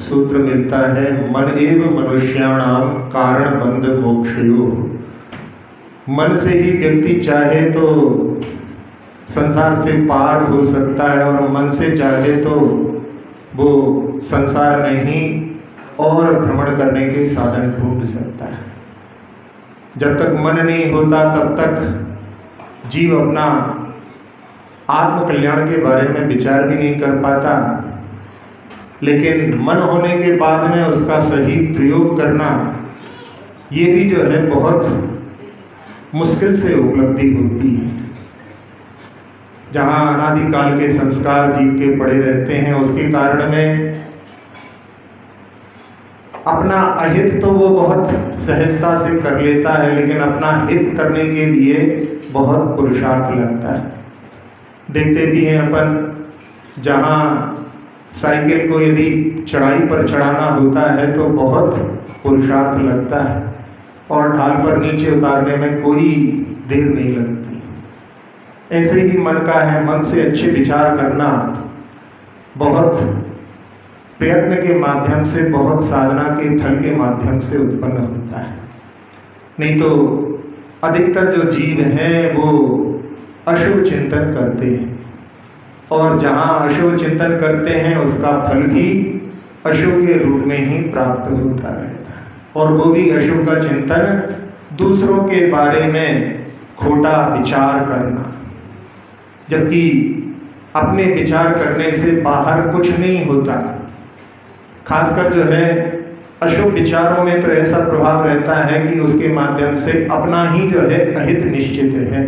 सूत्र मिलता है, मन एव मनुष्याणाम कारण बंध मोक्षयो। मन से ही व्यक्ति चाहे तो संसार से पार हो सकता है और मन से चाहे तो वो संसार में ही और भ्रमण करने के साधन ढूंढ सकता है। जब तक मन नहीं होता तब तक जीव अपना आत्म कल्याण के बारे में विचार भी नहीं कर पाता, लेकिन मन होने के बाद में उसका सही प्रयोग करना ये भी जो है बहुत मुश्किल से उपलब्धि होती है। जहाँ अनादिकाल के संस्कार जीव के पड़े रहते हैं, उसके कारण में अपना अहित तो वो बहुत सहजता से कर लेता है, लेकिन अपना हित करने के लिए बहुत पुरुषार्थ लगता है। देखते भी हैं अपन, जहाँ साइकिल को यदि चढ़ाई पर चढ़ाना होता है तो बहुत पुरुषार्थ लगता है और ढाल पर नीचे उतारने में कोई देर नहीं लगती। ऐसे ही मन का है, मन से अच्छे विचार करना बहुत प्रयत्न के माध्यम से, बहुत साधना के फल के माध्यम से उत्पन्न होता है। नहीं तो अधिकतर जो जीव हैं वो अशुभ चिंतन करते हैं, और जहाँ अशुभ चिंतन करते हैं उसका फल भी अशुभ के रूप में ही प्राप्त होता रहता है। और वो भी अशुभ का चिंतन दूसरों के बारे में खोटा विचार करना, जबकि अपने विचार करने से बाहर कुछ नहीं होता। खासकर जो है अशुभ विचारों में तो ऐसा प्रभाव रहता है कि उसके माध्यम से अपना ही जो है अहित निश्चित है।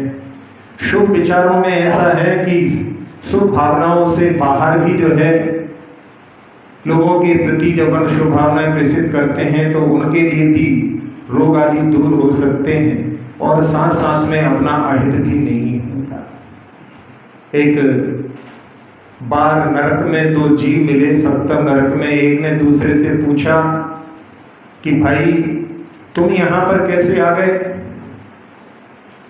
शुभ विचारों में ऐसा है कि शुभ भावनाओं से बाहर भी जो है लोगों के प्रति जब हम शुभ भावनाएं प्रेषित करते हैं तो उनके लिए भी रोग आदि दूर हो सकते हैं, और साथ साथ में अपना अहित भी नहीं होता। एक बार नरक में दो जीव मिले, सप्तम नरक में। एक ने दूसरे से पूछा कि भाई तुम यहाँ पर कैसे आ गए?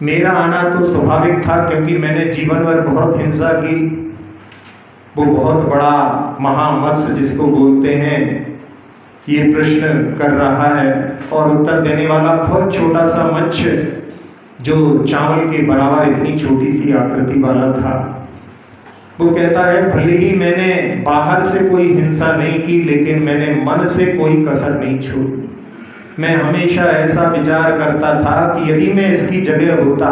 मेरा आना तो स्वाभाविक था, क्योंकि मैंने जीवन भर बहुत हिंसा की। वो बहुत बड़ा महामत्स्य जिसको बोलते हैं ये प्रश्न कर रहा है, और उत्तर देने वाला बहुत छोटा सा मत्स्य जो चावल के बराबर इतनी छोटी सी आकृति वाला था। वो कहता है, भले ही मैंने बाहर से कोई हिंसा नहीं की, लेकिन मैंने मन से कोई कसर नहीं छोड़ी। मैं हमेशा ऐसा विचार करता था कि यदि मैं इसकी जगह होता,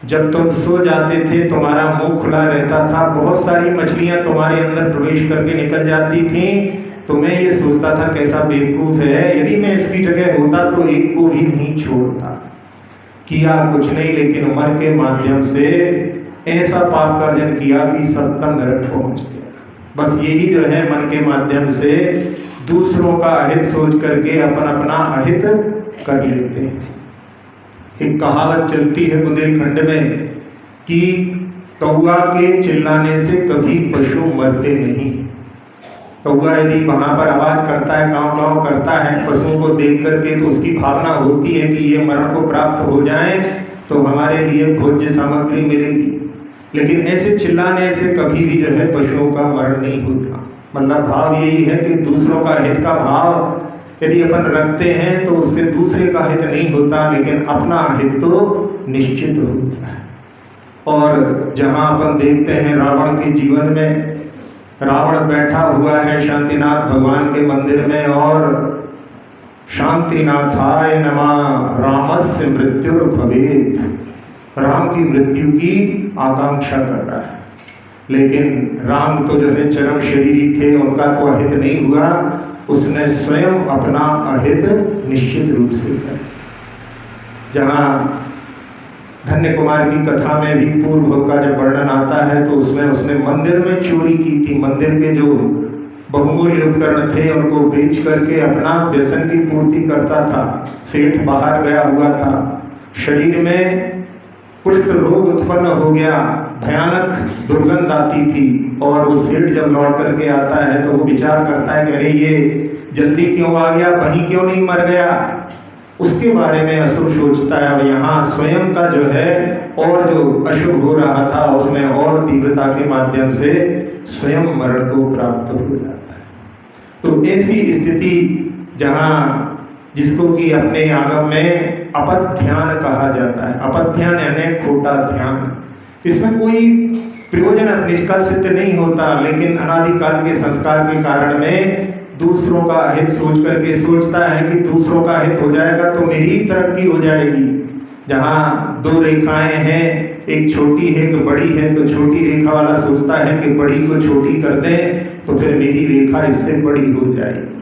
जब तुम सो जाते थे तुम्हारा मुंह खुला रहता था, बहुत सारी मछलियां तुम्हारे अंदर प्रवेश करके निकल जाती थी, तो मैं ये सोचता था कैसा बेवकूफ़ है, यदि मैं इसकी जगह होता तो एक को भी नहीं छोड़ता। किया कुछ नहीं, लेकिन मन के माध्यम से ऐसा पाप कार्य किया कि सप्तम नरक पहुंच गया। बस यही जो है मन के माध्यम से दूसरों का अहित सोच करके अपना अहित कर लेते हैं। एक कहावत चलती है बुंदेलखंड में कि कौआ के चिल्लाने से कभी पशु मरते नहीं। कौआ यदि वहाँ पर आवाज करता है, काँव काँव करता है पशुओं को देख करके, तो उसकी भावना होती है कि ये मरण को प्राप्त हो जाए तो हमारे लिए भोज्य सामग्री मिलेगी। लेकिन ऐसे चिल्लाने से कभी भी जो है पशुओं का मरण नहीं होता। मतलब भाव यही है कि दूसरों का हित का भाव यदि अपन रखते हैं तो उससे दूसरे का हित नहीं होता, लेकिन अपना हित तो निश्चित होता है। और जहाँ अपन देखते हैं रावण के जीवन में, रावण बैठा हुआ है शांतिनाथ भगवान के मंदिर में और शांतिनाथाय नमः रामस्य मृत्युर्भवेत्, राम की मृत्यु की आकांक्षा कर रहा है। लेकिन राम तो जो है चरम शरीरी थे, उनका तो अहित नहीं हुआ, उसने स्वयं अपना अहित निश्चित रूप से कर। जहाँ धन्य कुमार की कथा में भी पूर्व का जब वर्णन आता है तो उसमें उसने मंदिर में चोरी की थी। मंदिर के जो बहुमूल्य उपकरण थे उनको बेच करके अपना व्यसन की पूर्ति करता था। सेठ बाहर गया हुआ था, शरीर में कुष्ठ रोग उत्पन्न हो गया, भयानक दुर्गंध आती थी, और वो सेठ जब लौट करके आता है तो वो विचार करता है कि अरे ये जल्दी क्यों आ गया, वहीं क्यों नहीं मर गया। उसके बारे में अशुभ सोचता है। अब यहाँ स्वयं का जो है और जो अशुभ हो रहा था उसमें और तीव्रता के माध्यम से स्वयं मरण को प्राप्त हो जाता है। तो ऐसी स्थिति जहाँ जिसको कि अपने आगम में अपध्यान कहा जाता है, अपध्यान यानी खोटा ध्यान, इसमें कोई प्रयोजन अपने का सिद्ध नहीं होता, लेकिन अनादिकाल के संस्कार के कारण में दूसरों का हित सोच करके सोचता है कि दूसरों का हित हो जाएगा तो मेरी तरक्की हो जाएगी। जहाँ दो रेखाएं हैं, एक छोटी है एक बड़ी है, तो छोटी रेखा वाला सोचता है कि बड़ी को छोटी कर दें तो फिर मेरी रेखा इससे बड़ी हो जाएगी।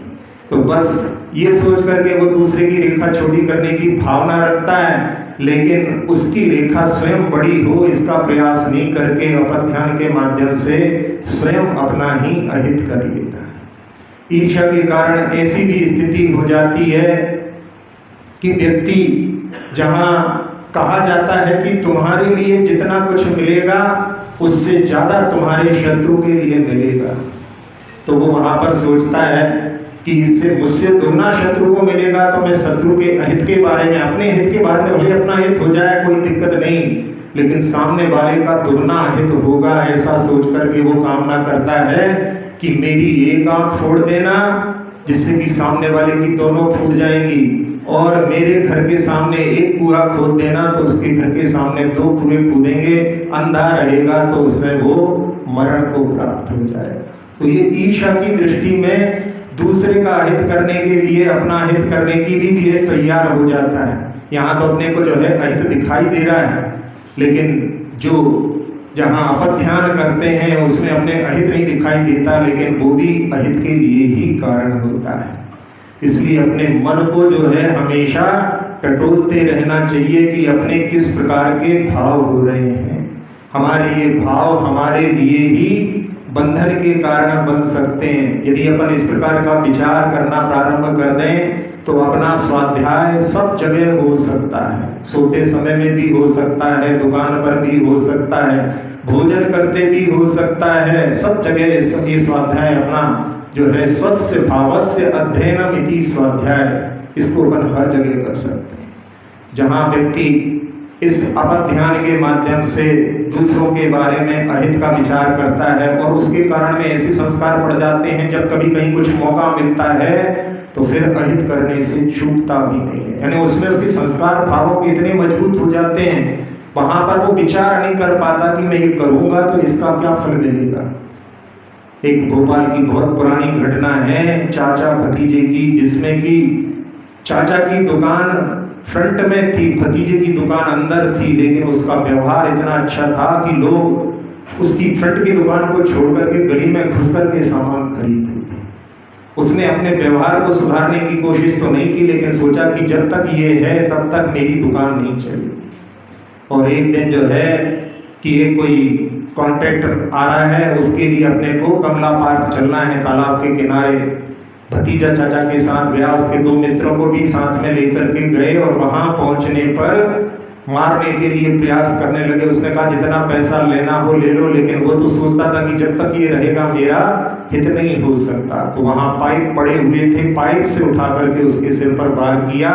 तो बस ये सोच करके वो दूसरे की रेखा छोटी करने की भावना रखता है, लेकिन उसकी रेखा स्वयं बड़ी हो इसका प्रयास नहीं करके अपध्यान के माध्यम से स्वयं अपना ही अहित कर लेता है। ईर्ष्या के कारण ऐसी भी स्थिति हो जाती है कि व्यक्ति, जहाँ कहा जाता है कि तुम्हारे लिए जितना कुछ मिलेगा उससे ज़्यादा तुम्हारे शत्रु के लिए मिलेगा, तो वो वहाँ पर सोचता है कि इससे मुझसे दुगना शत्रु को मिलेगा, तो मैं शत्रु के अहित के बारे में, अपने हित के बारे में भले अपना हित हो जाए कोई दिक्कत नहीं, लेकिन सामने वाले का दुगना हित होगा, ऐसा सोच करके वो कामना करता है कि मेरी एक आंख फोड़ देना जिससे कि सामने वाले की दोनों फूट जाएंगी, और मेरे घर के सामने एक कुआं खोद देना तो उसके घर के सामने दो कुएं खोदेंगे, अंधा रहेगा तो उसमें वो मरण को प्राप्त हो जाएगा। तो ये ईर्ष्या की दृष्टि में दूसरे का हित करने के लिए अपना हित करने की भी तैयार हो जाता है। यहाँ तो अपने को जो है अहित दिखाई दे रहा है, लेकिन जो जहाँ अपध्यान करते हैं उसमें अपने अहित नहीं दिखाई देता, लेकिन वो भी अहित के लिए ही कारण होता है। इसलिए अपने मन को जो है हमेशा टटोलते रहना चाहिए कि अपने किस प्रकार के भाव हो रहे हैं। हमारे ये भाव हमारे लिए ही बंधन के कारण बन सकते हैं। यदि अपन इस प्रकार का विचार करना प्रारंभ कर दें तो अपना स्वाध्याय सब जगह हो सकता है, सोते समय में भी हो सकता है, दुकान पर भी हो सकता है, भोजन करते भी हो सकता है, सब जगह ये स्वाध्याय अपना जो है स्वस्य भावस्य अध्ययनम इति स्वाध्याय, इसको अपन हर जगह कर सकते हैं। जहाँ व्यक्ति इस अपध्यान के माध्यम से दूसरों के बारे में अहित का विचार करता है और उसके कारण में ऐसे संस्कार पड़ जाते हैं, जब कभी कहीं कुछ मौका मिलता है तो फिर अहित करने से चूकता भी नहीं है। यानी उसमें उसके संस्कार भावों के इतने मजबूत हो जाते हैं, वहां पर वो विचार नहीं कर पाता कि मैं ये करूंगा तो इसका क्या फल मिलेगा। एक भोपाल की बहुत पुरानी घटना है चाचा भतीजे की, जिसमें कि चाचा की दुकान फ्रंट में थी, भतीजे की दुकान अंदर थी, लेकिन उसका व्यवहार इतना अच्छा था कि लोग उसकी फ्रंट की दुकान को छोड़ करके गली में घुस करके सामान खरीदते थे। उसने अपने व्यवहार को सुधारने की कोशिश तो नहीं की, लेकिन सोचा कि जब तक ये है तब तक मेरी दुकान नहीं चलेगी। और एक दिन जो है कि ये कोई कॉन्ट्रैक्टर आ रहा है, उसके लिए अपने को कमला पार्क चलना है, तालाब के किनारे। भतीजा चाचा के साथ गया, उसके दो मित्रों को भी साथ में लेकर के गए और वहां पहुंचने पर मारने के लिए प्रयास करने लगे। उसने कहा जितना पैसा लेना हो ले लो, लेकिन वो तो सोचता था कि जब तक ये रहेगा मेरा हित नहीं हो सकता। तो वहां पाइप पड़े हुए थे, पाइप से उठा करके उसके सिर पर वार किया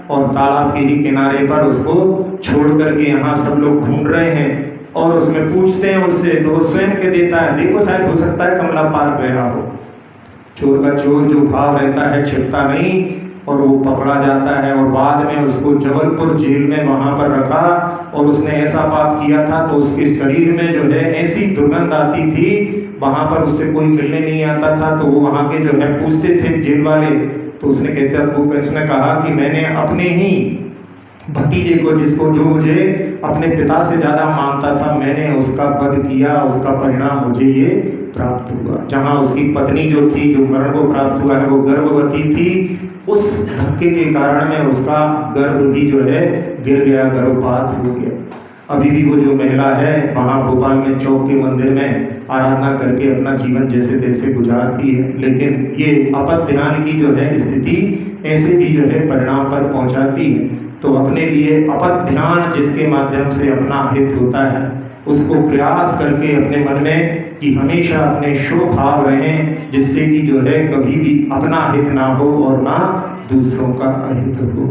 और तालाब के ही किनारे पर उसको छोड़ करके यहाँ सब लोग घूम रहे हैं और उसमें पूछते हैं उससे, तो वो स्वयं के देता है, देखो शायद हो सकता है कमला पार्क गया हो। चोर का चोर जो भाव रहता है छिपता नहीं, और वो पकड़ा जाता है और बाद में उसको जबलपुर जेल में वहां पर रखा। और उसने ऐसा पाप किया था तो उसके शरीर में जो है ऐसी दुर्गंध आती थी, वहां पर उससे कोई मिलने नहीं आता था। तो वो वहां के जो है पूछते थे जेल वाले, तो उसने कहा कि मैंने अपने ही भतीजे को, जिसको जो मुझे अपने पिता से ज्यादा मानता था, मैंने उसका वध किया, उसका परिणाम मुझे ये प्राप्त हुआ। जहाँ उसकी पत्नी जो थी, जो मरण को प्राप्त हुआ है, वो गर्भवती थी, उस धक्के के कारण में उसका गर्भ भी जो है गिर गया, गर्भपात हो गया। अभी भी वो जो महिला है वहाँ भोपाल में चौक के मंदिर में आराधना करके अपना जीवन जैसे तैसे गुजारती है। लेकिन ये अपध्यान की जो है स्थिति ऐसे भी जो है परिणाम पर पहुँचाती है। तो अपने लिए अपध्यान जिसके माध्यम से अपना हित होता है, उसको प्रयास करके अपने मन में कि हमेशा अपने शो भाव रहें, जिससे कि जो है कभी भी अपना हित ना हो और ना दूसरों का अहित हो।